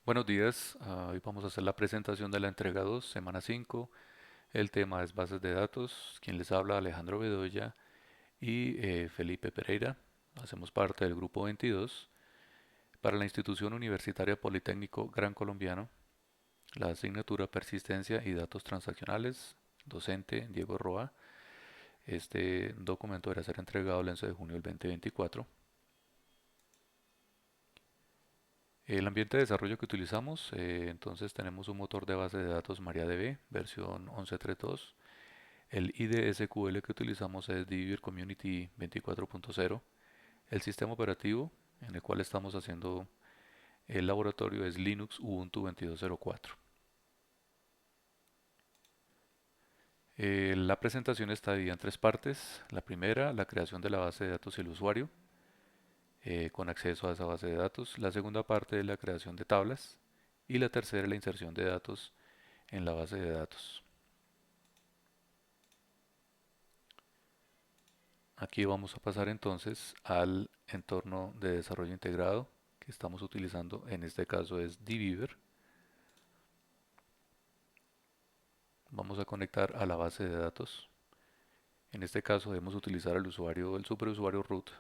Buenos días, hoy vamos a hacer la presentación de la entrega 2, semana 5. El tema es bases de datos. Quien les habla, Alejandro Bedoya y Felipe Pereira. Hacemos parte del grupo 22 para la institución universitaria Politécnico Gran Colombiano. La asignatura Persistencia y Datos Transaccionales, docente Diego Roa. Este documento deberá ser entregado el 11 de junio del 2024. El ambiente de desarrollo que utilizamos, entonces tenemos un motor de base de datos MariaDB, versión 11.3.2. El IDE SQL que utilizamos es Dividir Community 24.0. El sistema operativo en el cual estamos haciendo el laboratorio es Linux Ubuntu 22.04. La presentación está dividida en tres partes. La primera, la creación de la base de datos y el usuario con acceso a esa base de datos. La segunda parte es la creación de tablas. Y la tercera es la inserción de datos en la base de datos. Aquí vamos a pasar entonces al entorno de desarrollo integrado que estamos utilizando. En este caso es dbeaver. Vamos a conectar a la base de datos. En este caso debemos utilizar el usuario, el superusuario root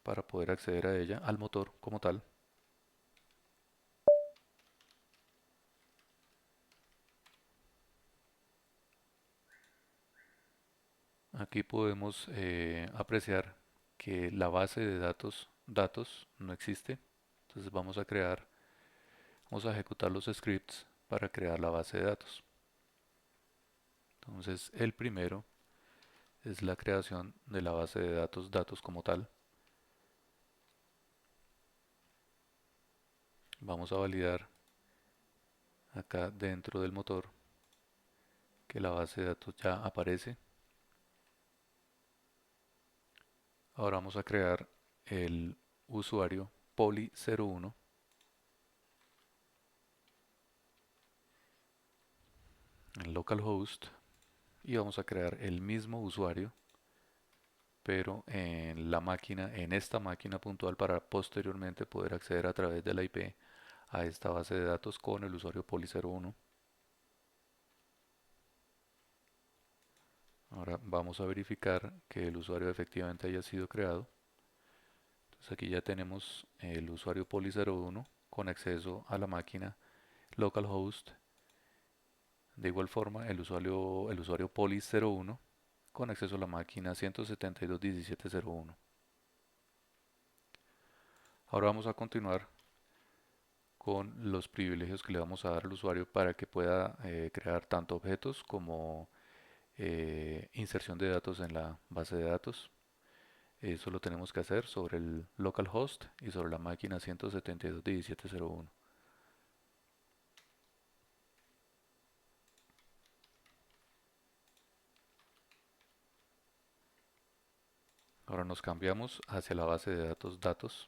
para poder acceder a ella, al motor como tal. Aquí podemos apreciar que la base de datos no existe. Entonces vamos a ejecutar los scripts para crear la base de datos. Entonces el primero es la creación de la base de datos como tal. Vamos a validar acá dentro del motor que la base de datos ya aparece. Ahora vamos a crear el usuario poli01 en localhost y vamos a crear el mismo usuario pero en la máquina, en esta máquina puntual para posteriormente poder acceder a través de la IP a esta base de datos con el usuario poli01. Ahora vamos a verificar que el usuario efectivamente haya sido creado. Entonces aquí ya tenemos el usuario poli01 con acceso a la máquina localhost. De igual forma, el usuario poli01 con acceso a la máquina 172.17.0.1. Ahora vamos a continuar con los privilegios que le vamos a dar al usuario para que pueda crear tanto objetos como inserción de datos en la base de datos. Eso lo tenemos que hacer sobre el localhost y sobre la máquina 172.17.0.1. Ahora nos cambiamos hacia la base de datos.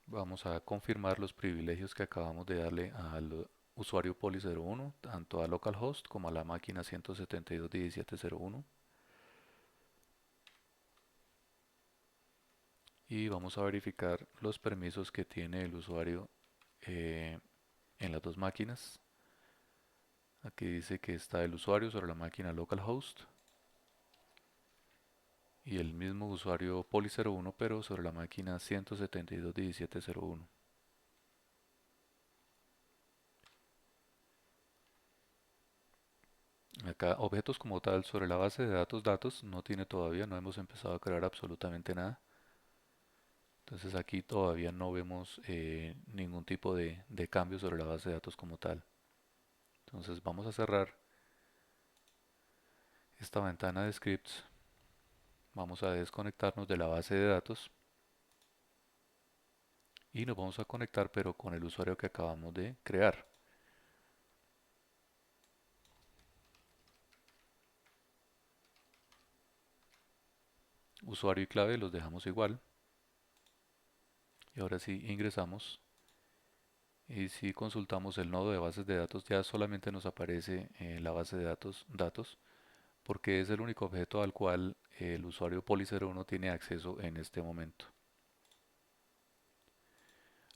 Vamos a confirmar los privilegios que acabamos de darle al usuario poli01, tanto a localhost como a la máquina 172.17.0.1. Y vamos a verificar los permisos que tiene el usuario eh, en las dos máquinas. Aquí dice que está el usuario sobre la máquina localhost y el mismo usuario poli01 pero sobre la máquina 172.17.0.1. Acá objetos como tal sobre la base de datos no tiene todavía, no hemos empezado a crear absolutamente nada. Entonces aquí todavía no vemos ningún tipo de cambio sobre la base de datos como tal. Entonces vamos a cerrar esta ventana de scripts. Vamos a desconectarnos de la base de datos y nos vamos a conectar pero con el usuario que acabamos de crear. Usuario y clave los dejamos igual. Y ahora sí ingresamos y si consultamos el nodo de bases de datos ya solamente nos aparece la base de datos porque es el único objeto al cual el usuario poli01 tiene acceso en este momento.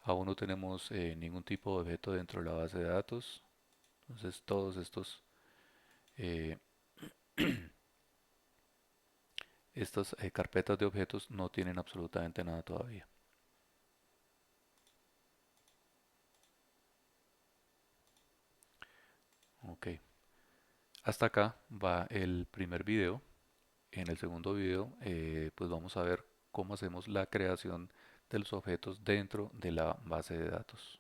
Aún no tenemos ningún tipo de objeto dentro de la base de datos. Entonces todos estos eh, estas carpetas de objetos no tienen absolutamente nada todavía. Ok, hasta acá va el primer video. En el segundo video, pues vamos a ver cómo hacemos la creación de los objetos dentro de la base de datos.